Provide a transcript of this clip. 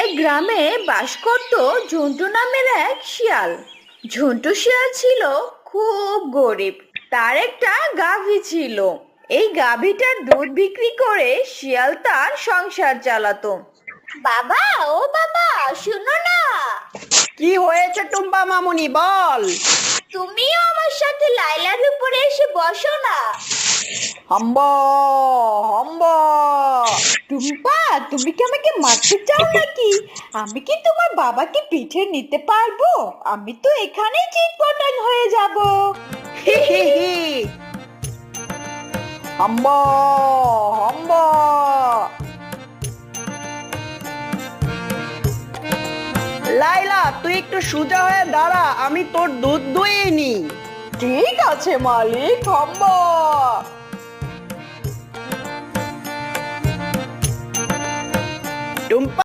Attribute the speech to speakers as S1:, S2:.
S1: এক গ্রামে বাস করত ঝন্টু নামের এক শিয়াল। ঝন্টু শিয়াল ছিল খুব গরিব। তার একটা গাভী ছিল। এই গাভীটার দুধ বিক্রি করে শিয়াল তার সংসার চালাতো। বাবা, ও বাবা, শুনো না।
S2: কি হয়েছে টুম্পা মামুনি, বল।
S1: তুমিও আমার সাথে লাইলার উপরে এসে বসো না।
S2: হাম্বা হাম্বা।
S1: টুম্পা, তুমি কি আমাকে মারতে চাও নাকি? আমি কি তোমার বাবাকে পিঠে নিতে পারবো? আমি তো এখানেই চিৎপটাং হয়ে যাব।
S2: হি হি হি। হাম্বা হাম্বা। লাইলা, তুই একটু সোজা হয়ে দাঁড়া, আমি তোর দুধ দুইয়ে নি।
S1: ঠিক আছে মালিক, হাম্বা।
S2: টুম্পা